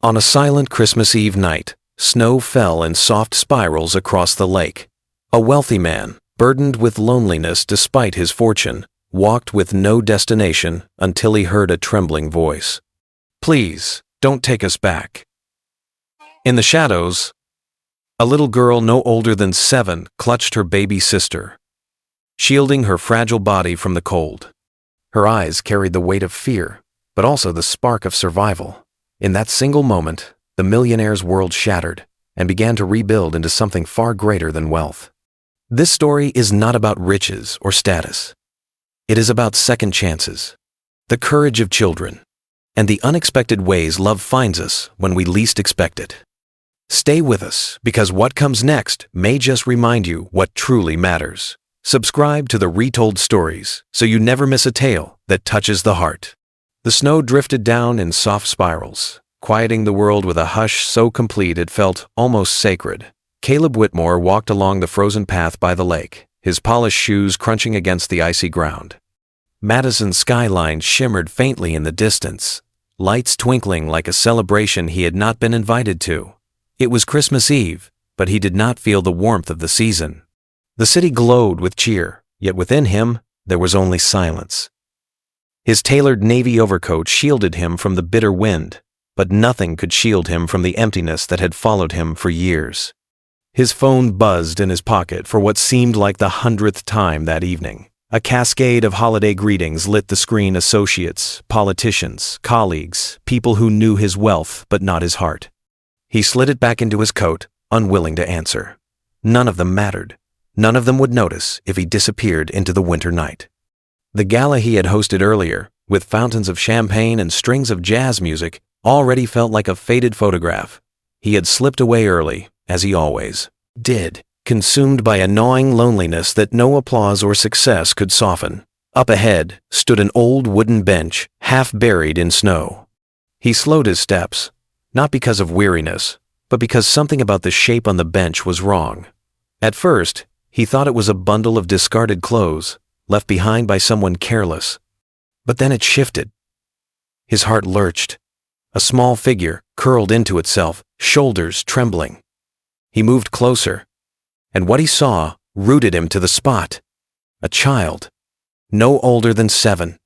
On a silent Christmas Eve night, snow fell in soft spirals across the lake. A wealthy man, burdened with loneliness despite his fortune, walked with no destination until he heard a trembling voice. "Please, don't take us back." In the shadows, a little girl no older than 7 clutched her baby sister, shielding her fragile body from the cold. Her eyes carried the weight of fear, but also the spark of survival. In that single moment, the millionaire's world shattered and began to rebuild into something far greater than wealth. This story is not about riches or status. It is about second chances, the courage of children, and the unexpected ways love finds us when we least expect it. Stay with us, because what comes next may just remind you what truly matters. Subscribe to the Retold Stories so you never miss a tale that touches the heart. The snow drifted down in soft spirals, quieting the world with a hush so complete it felt almost sacred. Caleb Whitmore walked along the frozen path by the lake, his polished shoes crunching against the icy ground. Madison's skyline shimmered faintly in the distance, lights twinkling like a celebration he had not been invited to. It was Christmas Eve, but he did not feel the warmth of the season. The city glowed with cheer, yet within him there was only silence. His tailored navy overcoat shielded him from the bitter wind, but nothing could shield him from the emptiness that had followed him for years. His phone buzzed in his pocket for what seemed like the 100th time that evening. A cascade of holiday greetings lit the screen. Associates, politicians, colleagues, people who knew his wealth but not his heart. He slid it back into his coat, unwilling to answer. None of them mattered. None of them would notice if he disappeared into the winter night. The gala he had hosted earlier, with fountains of champagne and strings of jazz music, already felt like a faded photograph. He had slipped away early, as he always did, consumed by a gnawing loneliness that no applause or success could soften. Up ahead stood an old wooden bench, half buried in snow. He slowed his steps, not because of weariness, but because something about the shape on the bench was wrong. At first, he thought it was a bundle of discarded clothes, left behind by someone careless. But then it shifted. His heart lurched. A small figure curled into itself, shoulders trembling. He moved closer, and what he saw rooted him to the spot. A child, no older than 7.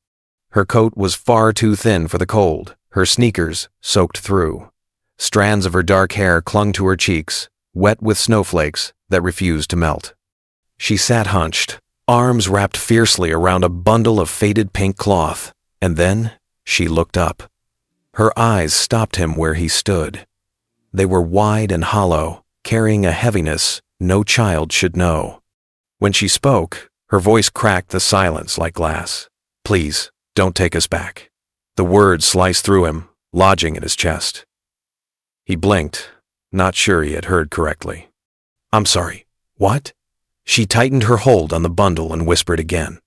Her coat was far too thin for the cold, her sneakers soaked through. Strands of her dark hair clung to her cheeks, wet with snowflakes that refused to melt. She sat hunched, arms wrapped fiercely around a bundle of faded pink cloth, and then she looked up. Her eyes stopped him where he stood. They were wide and hollow, carrying a heaviness no child should know. When she spoke, her voice cracked the silence like glass. "Please, don't take us back." The words sliced through him, lodging in his chest. He blinked, not sure he had heard correctly. "I'm sorry, what?" She tightened her hold on the bundle and whispered again.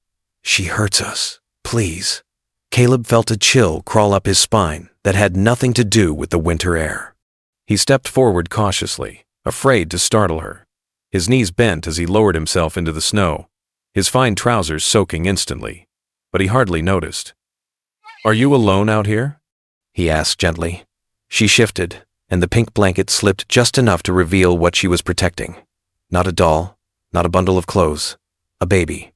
"She hurts us, please." Caleb felt a chill crawl up his spine that had nothing to do with the winter air. He stepped forward cautiously, afraid to startle her. His knees bent as he lowered himself into the snow, his fine trousers soaking instantly, but he hardly noticed. "Are you alone out here?" he asked gently. She shifted, and the pink blanket slipped just enough to reveal what she was protecting. Not a doll, not a bundle of clothes, a baby.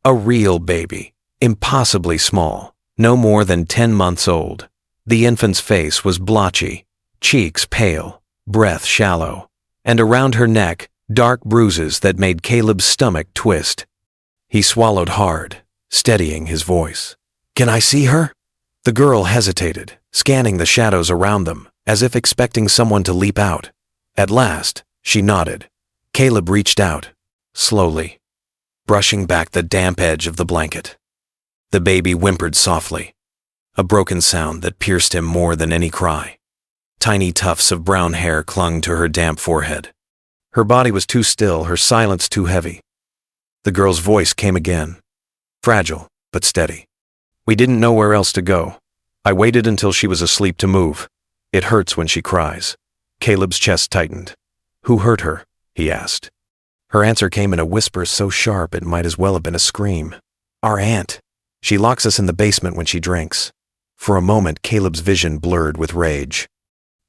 A real baby, impossibly small, no more than 10 months old. The infant's face was blotchy, cheeks pale, breath shallow, and around her neck, dark bruises that made Caleb's stomach twist. He swallowed hard, steadying his voice. "Can I see her?" The girl hesitated, scanning the shadows around them, as if expecting someone to leap out. At last, she nodded. Caleb reached out, slowly, brushing back the damp edge of the blanket. The baby whimpered softly, a broken sound that pierced him more than any cry. Tiny tufts of brown hair clung to her damp forehead. Her body was too still, her silence too heavy. The girl's voice came again, fragile but steady. "We didn't know where else to go. I waited until she was asleep to move. It hurts when she cries." Caleb's chest tightened. "Who hurt her?" he asked. Her answer came in a whisper so sharp it might as well have been a scream. "Our aunt. She locks us in the basement when she drinks." For a moment, Caleb's vision blurred with rage.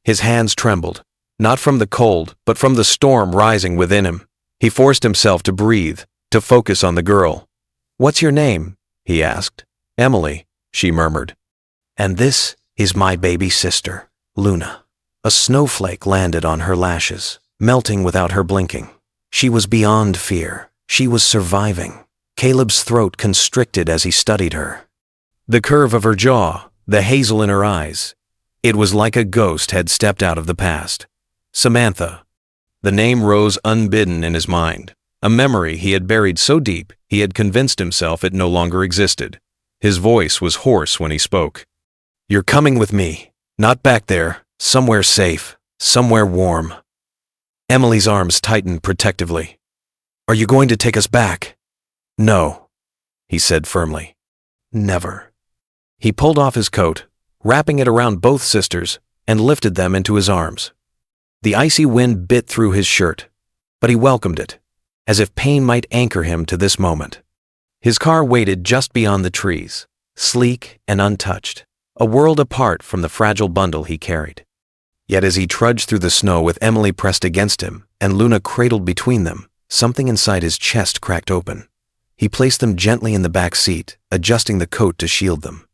His hands trembled, not from the cold, but from the storm rising within him. He forced himself to breathe, to focus on the girl. "What's your name?" he asked. "Emily," she murmured. "And this is my baby sister, Luna." A snowflake landed on her lashes, melting without her blinking. She was beyond fear. She was surviving. Caleb's throat constricted as he studied her. The curve of her jaw, the hazel in her eyes. It was like a ghost had stepped out of the past. Samantha. The name rose unbidden in his mind, a memory he had buried so deep he had convinced himself it no longer existed. His voice was hoarse when he spoke. "You're coming with me, not back there, somewhere safe, somewhere warm." Emily's arms tightened protectively. "Are you going to take us back?" "No," he said firmly. "Never." He pulled off his coat, wrapping it around both sisters, and lifted them into his arms. The icy wind bit through his shirt, but he welcomed it, as if pain might anchor him to this moment. His car waited just beyond the trees, sleek and untouched, a world apart from the fragile bundle he carried. Yet as he trudged through the snow with Emily pressed against him and Luna cradled between them, something inside his chest cracked open. He placed them gently in the back seat, adjusting the coat to shield them.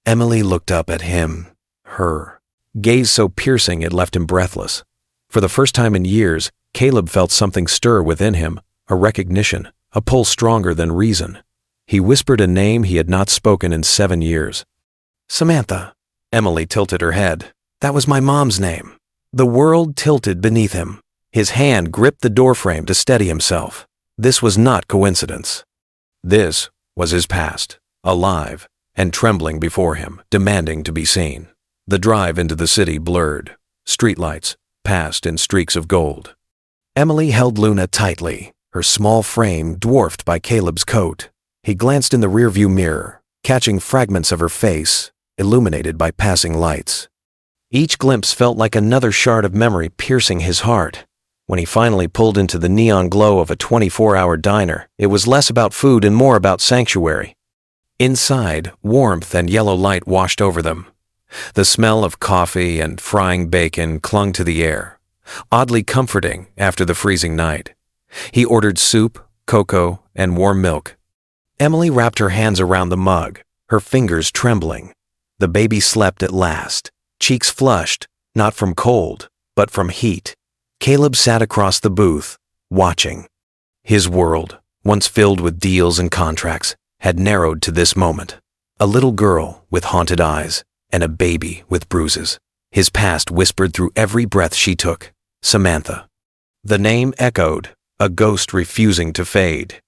Emily looked up at him, her gaze so piercing it left him breathless. For the first time in years, Caleb felt something stir within him, a recognition, a pull stronger than reason. He whispered a name he had not spoken in 7 years. "Samantha." Emily tilted her head. "That was my mom's name." The world tilted beneath him. His hand gripped the doorframe to steady himself. This was not coincidence. This was his past, alive and trembling before him, demanding to be seen. The drive into the city blurred. Streetlights passed in streaks of gold. Emily held Luna tightly, her small frame dwarfed by Caleb's coat. He glanced in the rearview mirror, catching fragments of her face, illuminated by passing lights. Each glimpse felt like another shard of memory piercing his heart. When he finally pulled into the neon glow of a 24-hour diner, it was less about food and more about sanctuary. Inside, warmth and yellow light washed over them. The smell of coffee and frying bacon clung to the air, oddly comforting after the freezing night. He ordered soup, cocoa, and warm milk. Emily wrapped her hands around the mug, her fingers trembling. The baby slept at last, cheeks flushed, not from cold, but from heat. Caleb sat across the booth, watching. His world, once filled with deals and contracts, had narrowed to this moment. A little girl with haunted eyes, and a baby with bruises. His past whispered through every breath she took. Samantha. The name echoed, a ghost refusing to fade.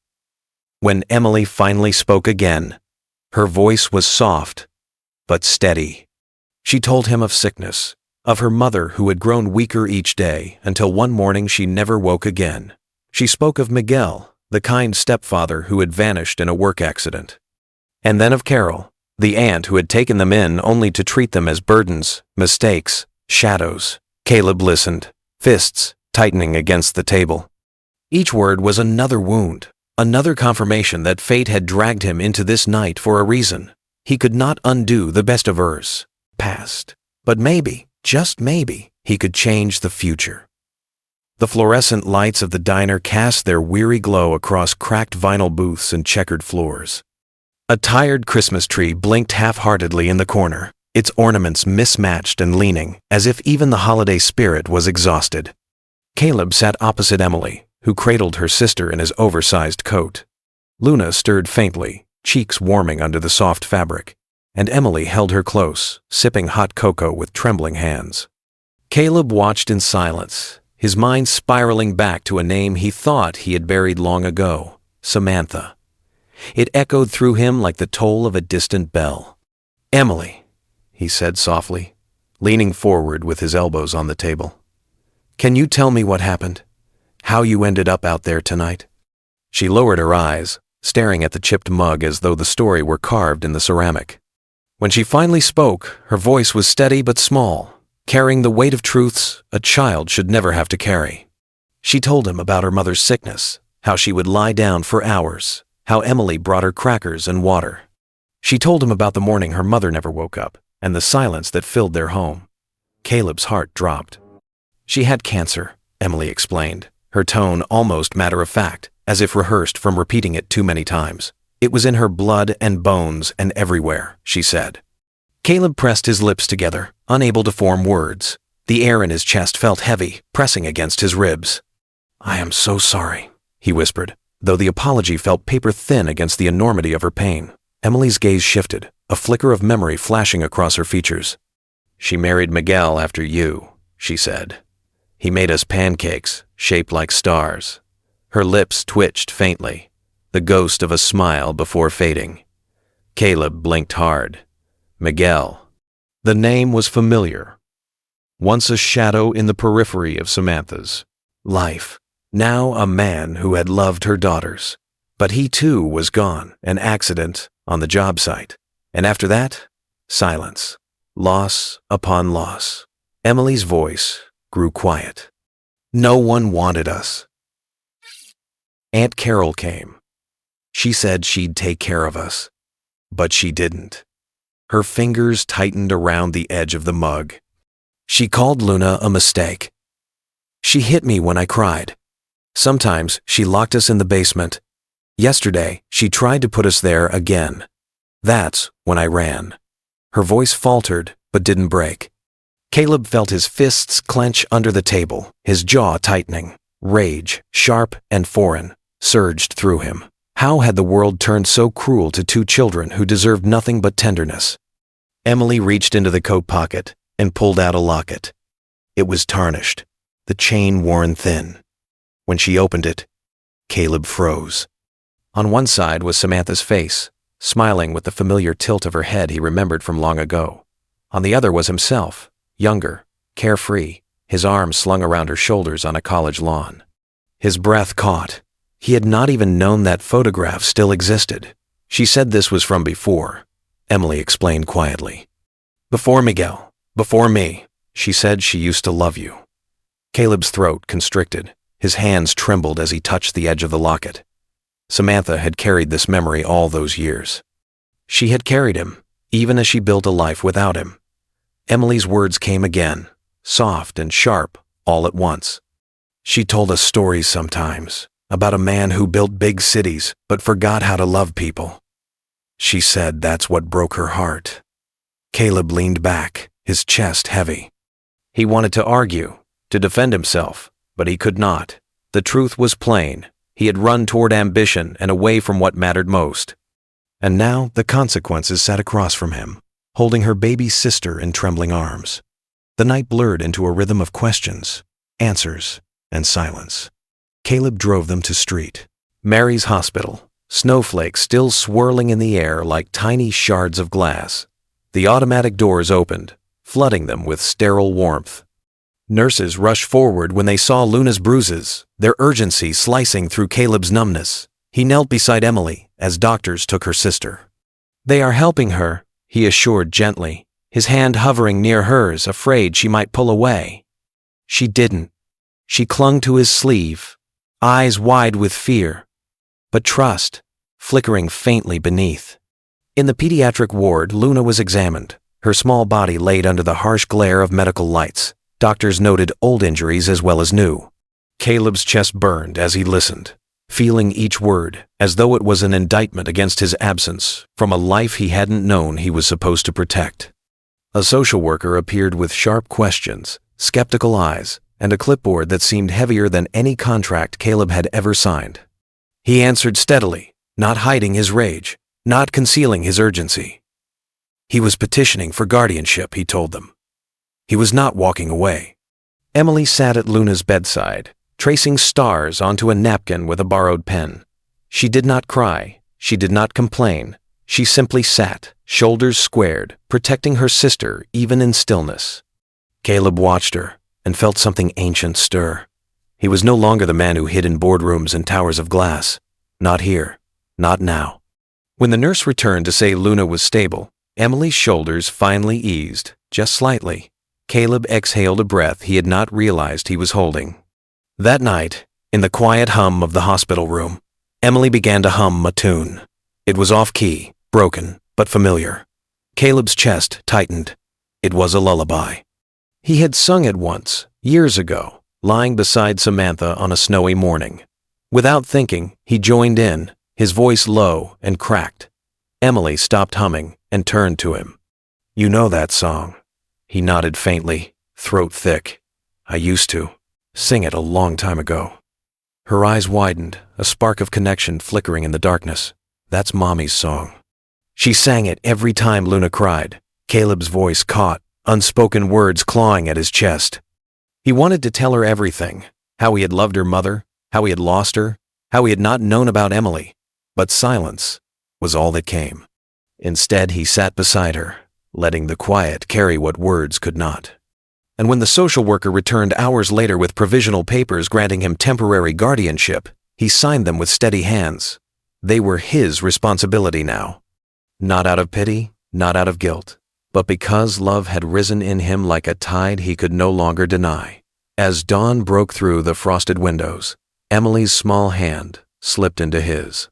When Emily finally spoke again, her voice was soft, but steady. She told him of sickness, of her mother who had grown weaker each day until one morning she never woke again. She spoke of Miguel, the kind stepfather who had vanished in a work accident. And then of Carol, the aunt who had taken them in only to treat them as burdens, mistakes, shadows. Caleb listened, fists tightening against the table. Each word was another wound, another confirmation that fate had dragged him into this night for a reason. He could not undo the best of hers, past. But maybe, just maybe, he could change the future. The fluorescent lights of the diner cast their weary glow across cracked vinyl booths and checkered floors. A tired Christmas tree blinked half-heartedly in the corner, its ornaments mismatched and leaning, as if even the holiday spirit was exhausted. Caleb sat opposite Emily, who cradled her sister in his oversized coat. Luna stirred faintly, cheeks warming under the soft fabric, and Emily held her close, sipping hot cocoa with trembling hands. Caleb watched in silence, his mind spiraling back to a name he thought he had buried long ago, Samantha. It echoed through him like the toll of a distant bell. "Emily," he said softly, leaning forward with his elbows on the table. "Can you tell me what happened? How you ended up out there tonight?" She lowered her eyes, staring at the chipped mug as though the story were carved in the ceramic. When she finally spoke, her voice was steady but small, carrying the weight of truths a child should never have to carry. She told him about her mother's sickness, how she would lie down for hours, how Emily brought her crackers and water. She told him about the morning her mother never woke up, and the silence that filled their home. Caleb's heart dropped. She had cancer, Emily explained, her tone almost matter-of-fact, as if rehearsed from repeating it too many times. It was in her blood and bones and everywhere, she said. Caleb pressed his lips together, unable to form words. The air in his chest felt heavy, pressing against his ribs. "I am so sorry," he whispered, though the apology felt paper-thin against the enormity of her pain. Emily's gaze shifted, a flicker of memory flashing across her features. "She married Miguel after you," she said. "He made us pancakes, shaped like stars." Her lips twitched faintly, the ghost of a smile before fading. Caleb blinked hard. Miguel. The name was familiar. Once a shadow in the periphery of Samantha's life. Now a man who had loved her daughters. But he too was gone, an accident on the job site. And after that, silence. Loss upon loss. Emily's voice grew quiet. "No one wanted us." Aunt Carol came. She said she'd take care of us. But she didn't. Her fingers tightened around the edge of the mug. She called Luna a mistake. She hit me when I cried. Sometimes she locked us in the basement. Yesterday, she tried to put us there again. That's when I ran. Her voice faltered, but didn't break. Caleb felt his fists clench under the table, his jaw tightening. Rage, sharp and foreign, surged through him. How had the world turned so cruel to two children who deserved nothing but tenderness? Emily reached into the coat pocket and pulled out a locket. It was tarnished, the chain worn thin. When she opened it, Caleb froze. On one side was Samantha's face, smiling with the familiar tilt of her head he remembered from long ago. On the other was himself, younger, carefree, his arms slung around her shoulders on a college lawn. His breath caught. He had not even known that photograph still existed. She said this was from before, Emily explained quietly. "Before Miguel, before me, she said she used to love you." Caleb's throat constricted. His hands trembled as he touched the edge of the locket. Samantha had carried this memory all those years. She had carried him, even as she built a life without him. Emily's words came again, soft and sharp, all at once. She told us stories sometimes, about a man who built big cities but forgot how to love people. She said that's what broke her heart. Caleb leaned back, his chest heavy. He wanted to argue, to defend himself, but he could not. The truth was plain. He had run toward ambition and away from what mattered most. And now the consequences sat across from him, holding her baby sister in trembling arms. The night blurred into a rhythm of questions, answers, and silence. Caleb drove them to street. Mary's hospital, snowflakes still swirling in the air like tiny shards of glass. The automatic doors opened, flooding them with sterile warmth. Nurses rushed forward when they saw Luna's bruises, their urgency slicing through Caleb's numbness. He knelt beside Emily as doctors took her sister. "They are helping her," he assured gently, his hand hovering near hers, afraid she might pull away. She didn't. She clung to his sleeve, eyes wide with fear, but trust flickering faintly beneath. In the pediatric ward, Luna was examined, her small body laid under the harsh glare of medical lights. Doctors noted old injuries as well as new. Caleb's chest burned as he listened, feeling each word as though it was an indictment against his absence from a life he hadn't known he was supposed to protect. A social worker appeared with sharp questions, skeptical eyes, and a clipboard that seemed heavier than any contract Caleb had ever signed. He answered steadily, not hiding his rage, not concealing his urgency. He was petitioning for guardianship, he told them. He was not walking away. Emily sat at Luna's bedside, tracing stars onto a napkin with a borrowed pen. She did not cry. She did not complain. She simply sat, shoulders squared, protecting her sister even in stillness. Caleb watched her and felt something ancient stir. He was no longer the man who hid in boardrooms and towers of glass. Not here. Not now. When the nurse returned to say Luna was stable, Emily's shoulders finally eased, just slightly. Caleb exhaled a breath he had not realized he was holding. That night, in the quiet hum of the hospital room, Emily began to hum a tune. It was off-key, broken, but familiar. Caleb's chest tightened. It was a lullaby. He had sung it once, years ago, lying beside Samantha on a snowy morning. Without thinking, he joined in, his voice low and cracked. Emily stopped humming and turned to him. "You know that song?" He nodded faintly, throat thick. "I used to. Sing it a long time ago." Her eyes widened, a spark of connection flickering in the darkness. "That's Mommy's song." She sang it every time Luna cried. Caleb's voice caught, unspoken words clawing at his chest. He wanted to tell her everything, how he had loved her mother, how he had lost her, how he had not known about Emily, but silence was all that came. Instead, he sat beside her, letting the quiet carry what words could not. And when the social worker returned hours later with provisional papers granting him temporary guardianship, he signed them with steady hands. They were his responsibility now. Not out of pity, not out of guilt, but because love had risen in him like a tide he could no longer deny. As dawn broke through the frosted windows, Emily's small hand slipped into his.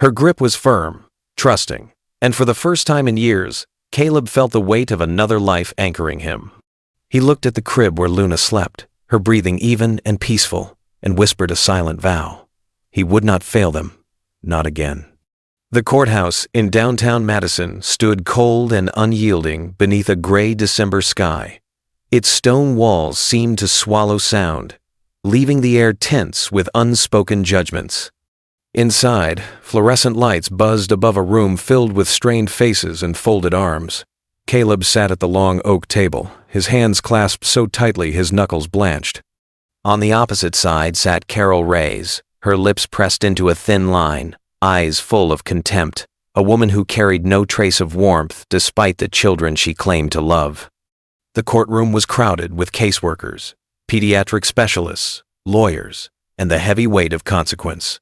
Her grip was firm, trusting, and for the first time in years, Caleb felt the weight of another life anchoring him. He looked at the crib where Luna slept, her breathing even and peaceful, and whispered a silent vow. He would not fail them, not again. The courthouse in downtown Madison stood cold and unyielding beneath a gray December sky. Its stone walls seemed to swallow sound, leaving the air tense with unspoken judgments. Inside, fluorescent lights buzzed above a room filled with strained faces and folded arms. Caleb sat at the long oak table, his hands clasped so tightly his knuckles blanched. On the opposite side sat Carol Reyes, her lips pressed into a thin line, eyes full of contempt, a woman who carried no trace of warmth despite the children she claimed to love. The courtroom was crowded with caseworkers, pediatric specialists, lawyers, and the heavy weight of consequence.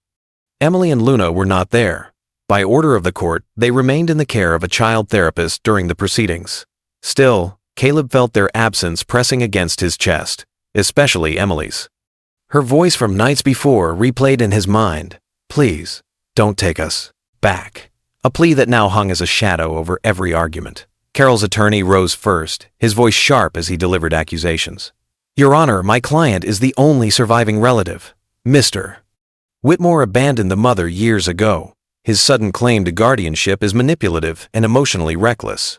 Emily and Luna were not there. By order of the court, they remained in the care of a child therapist during the proceedings. Still, Caleb felt their absence pressing against his chest, especially Emily's. Her voice from nights before replayed in his mind. "Please, don't take us back." A plea that now hung as a shadow over every argument. Carol's attorney rose first, his voice sharp as he delivered accusations. "Your Honor, my client is the only surviving relative. Mr. Whitmore abandoned the mother years ago. His sudden claim to guardianship is manipulative and emotionally reckless.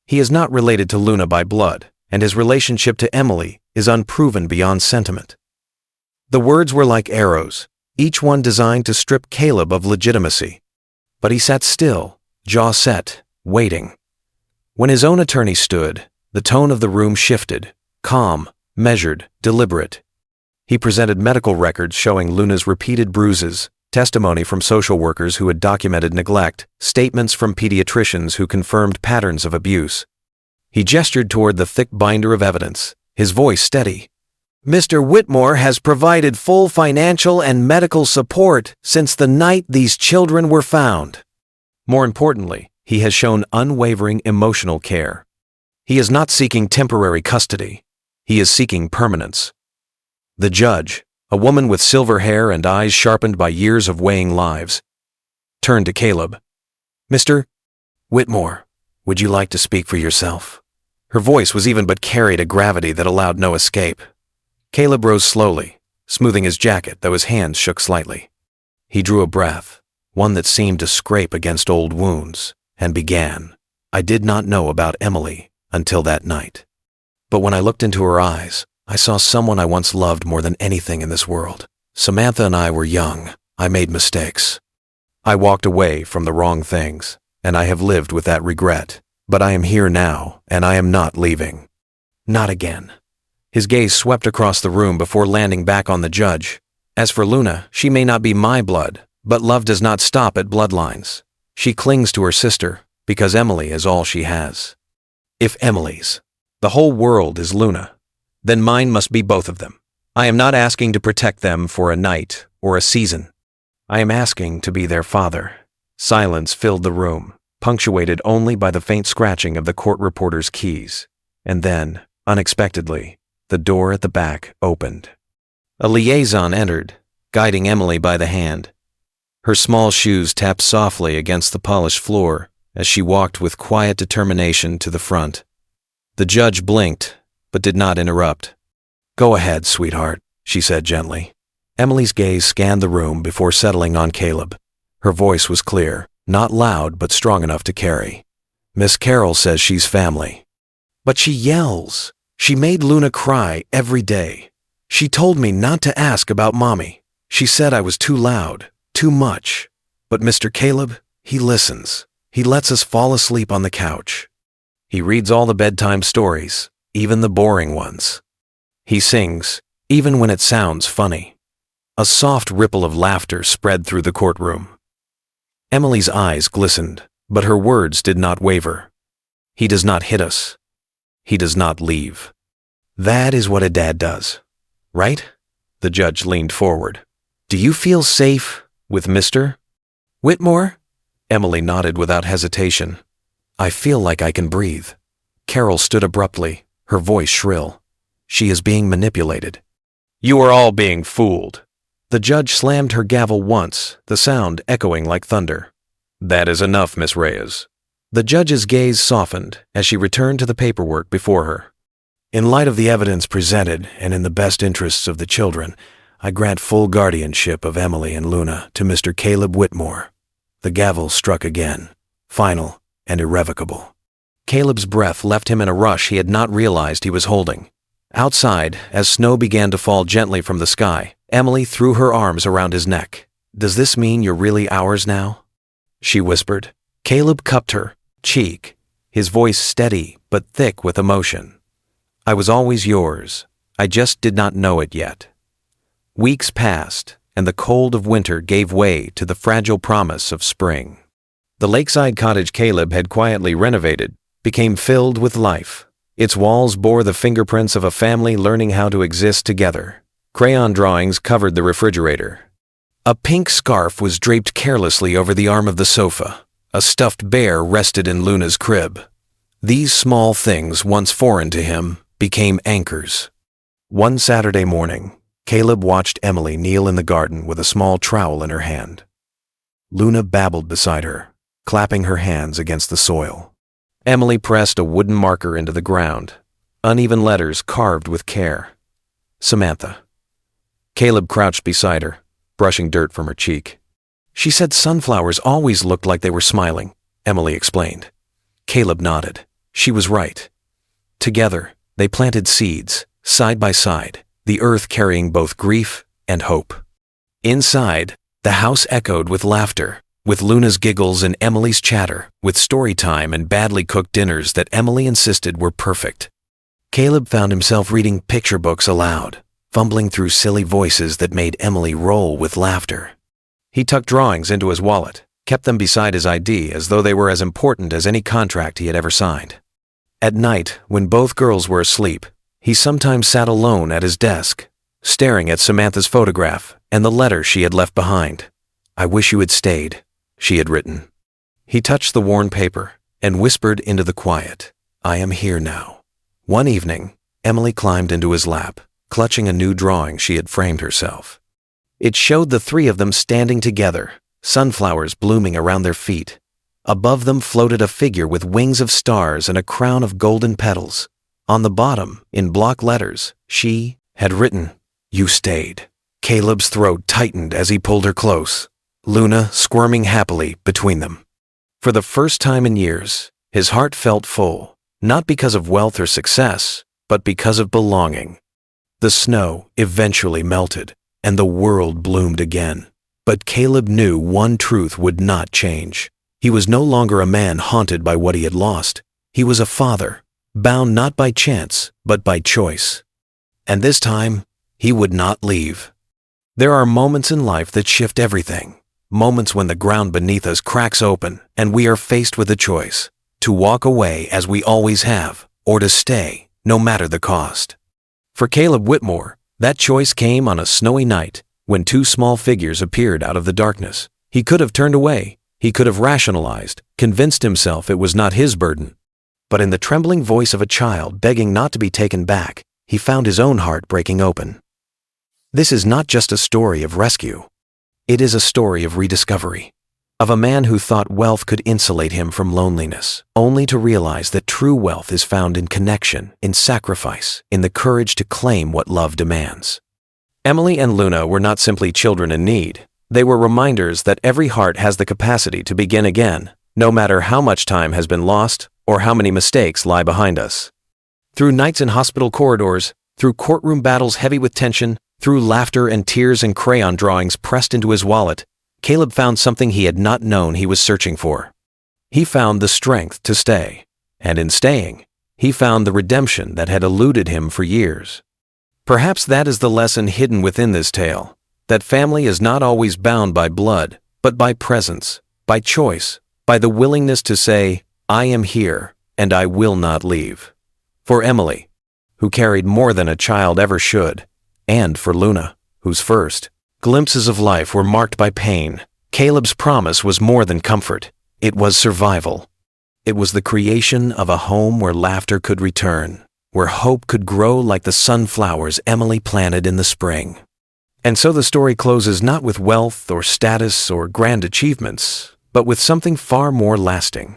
He is not related to Luna by blood, and his relationship to Emily is unproven beyond sentiment." The words were like arrows, each one designed to strip Caleb of legitimacy. But he sat still, jaw set, waiting. When his own attorney stood, the tone of the room shifted, calm, measured, deliberate. He presented medical records showing Luna's repeated bruises, testimony from social workers who had documented neglect, statements from pediatricians who confirmed patterns of abuse. He gestured toward the thick binder of evidence, his voice steady. "Mr. Whitmore has provided full financial and medical support since the night these children were found. More importantly, he has shown unwavering emotional care. He is not seeking temporary custody. He is seeking permanence." The judge, a woman with silver hair and eyes sharpened by years of weighing lives, turned to Caleb. "Mr. Whitmore, would you like to speak for yourself?" Her voice was even but carried a gravity that allowed no escape. Caleb rose slowly, smoothing his jacket though his hands shook slightly. He drew a breath, one that seemed to scrape against old wounds, and began. "I did not know about Emily until that night. But when I looked into her eyes, I saw someone I once loved more than anything in this world. Samantha and I were young. I made mistakes. I walked away from the wrong things, and I have lived with that regret. But I am here now, and I am not leaving. Not again." His gaze swept across the room before landing back on the judge. "As for Luna, she may not be my blood, but love does not stop at bloodlines. She clings to her sister, because Emily is all she has. If Emily's, the whole world is Luna, then mine must be both of them. I am not asking to protect them for a night or a season. I am asking to be their father." Silence filled the room, punctuated only by the faint scratching of the court reporter's keys. And then, unexpectedly, the door at the back opened. A liaison entered, guiding Emily by the hand. Her small shoes tapped softly against the polished floor as she walked with quiet determination to the front. The judge blinked, but did not interrupt. "Go ahead, sweetheart," she said gently. Emily's gaze scanned the room before settling on Caleb. Her voice was clear, not loud but strong enough to carry. "Miss Carroll says she's family. But she yells. She made Luna cry every day. She told me not to ask about Mommy. She said I was too loud, too much. But Mr. Caleb, he listens. He lets us fall asleep on the couch. He reads all the bedtime stories, even the boring ones. He sings, even when it sounds funny." A soft ripple of laughter spread through the courtroom. Emily's eyes glistened, but her words did not waver. "He does not hit us. He does not leave. That is what a dad does, right?" The judge leaned forward. "Do you feel safe with Mr. Whitmore?" Emily nodded without hesitation. "I feel like I can breathe." Carol stood abruptly, her voice shrill. "She is being manipulated." "You are all being fooled." The judge slammed her gavel once, the sound echoing like thunder. "That is enough, Miss Reyes." The judge's gaze softened as she returned to the paperwork before her. "In light of the evidence presented and in the best interests of the children, I grant full guardianship of Emily and Luna to Mr. Caleb Whitmore." The gavel struck again, final and irrevocable. Caleb's breath left him in a rush he had not realized he was holding. Outside, as snow began to fall gently from the sky, Emily threw her arms around his neck. "Does this mean you're really ours now?" she whispered. Caleb cupped her cheek, his voice steady but thick with emotion. "I was always yours. I just did not know it yet." Weeks passed, and the cold of winter gave way to the fragile promise of spring. The lakeside cottage Caleb had quietly renovated became filled with life. Its walls bore the fingerprints of a family learning how to exist together. Crayon drawings covered the refrigerator. A pink scarf was draped carelessly over the arm of the sofa. A stuffed bear rested in Luna's crib. These small things, once foreign to him, became anchors. One Saturday morning, Caleb watched Emily kneel in the garden with a small trowel in her hand. Luna babbled beside her, clapping her hands against the soil. Emily pressed a wooden marker into the ground, uneven letters carved with care. "Samantha." Caleb crouched beside her, brushing dirt from her cheek. "She said sunflowers always looked like they were smiling," Emily explained. Caleb nodded. She was right. Together, they planted seeds, side by side, the earth carrying both grief and hope. Inside, the house echoed with laughter, with Luna's giggles and Emily's chatter, with story time and badly cooked dinners that Emily insisted were perfect. Caleb found himself reading picture books aloud, fumbling through silly voices that made Emily roll with laughter. He tucked drawings into his wallet, kept them beside his ID as though they were as important as any contract he had ever signed. At night, when both girls were asleep, he sometimes sat alone at his desk, staring at Samantha's photograph and the letter she had left behind. "I wish you had stayed," she had written. He touched the worn paper and whispered into the quiet, "I am here now." One evening, Emily climbed into his lap, clutching a new drawing she had framed herself. It showed the three of them standing together, sunflowers blooming around their feet. Above them floated a figure with wings of stars and a crown of golden petals. On the bottom, in block letters, she had written, "You stayed." Caleb's throat tightened as he pulled her close, Luna squirming happily between them. For the first time in years, his heart felt full, not because of wealth or success, but because of belonging. The snow eventually melted, and the world bloomed again. But Caleb knew one truth would not change. He was no longer a man haunted by what he had lost. He was a father, bound not by chance, but by choice. And this time, he would not leave. There are moments in life that shift everything. Moments when the ground beneath us cracks open and we are faced with a choice, to walk away as we always have, or to stay, no matter the cost. For Caleb Whitmore, that choice came on a snowy night when two small figures appeared out of the darkness. He could have turned away. He could have rationalized, convinced himself it was not his burden. But in the trembling voice of a child begging not to be taken back, he found his own heart breaking open. This is not just a story of rescue. It is a story of rediscovery. of a man who thought wealth could insulate him from loneliness, only to realize that true wealth is found in connection, in sacrifice, in the courage to claim what love demands. Emily and Luna were not simply children in need. They were reminders that every heart has the capacity to begin again, no matter how much time has been lost or how many mistakes lie behind us. Through nights in hospital corridors, through courtroom battles heavy with tension, through laughter and tears and crayon drawings pressed into his wallet, Caleb found something he had not known he was searching for. He found the strength to stay, and in staying, he found the redemption that had eluded him for years. Perhaps that is the lesson hidden within this tale, that family is not always bound by blood, but by presence, by choice, by the willingness to say, "I am here, and I will not leave." For Emily, who carried more than a child ever should, and for Luna, whose first glimpses of life were marked by pain, Caleb's promise was more than comfort. It was survival. It was the creation of a home where laughter could return, where hope could grow like the sunflowers Emily planted in the spring. And so the story closes not with wealth or status or grand achievements, but with something far more lasting.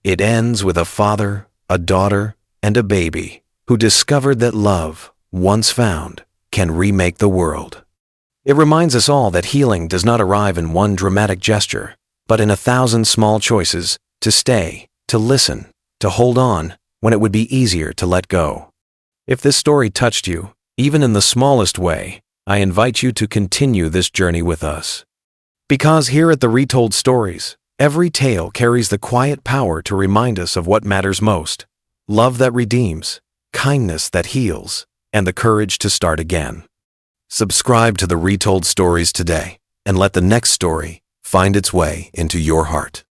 It ends with a father, a daughter, and a baby who discovered that love, once found, can remake the world. It reminds us all that healing does not arrive in one dramatic gesture, but in 1,000 small choices to stay, to listen, to hold on when it would be easier to let go. If this story touched you, even in the smallest way, I invite you to continue this journey with us. Because here at the Retold Stories, every tale carries the quiet power to remind us of what matters most: love that redeems, kindness that heals, and the courage to start again. Subscribe to the Retold Stories today, and let the next story find its way into your heart.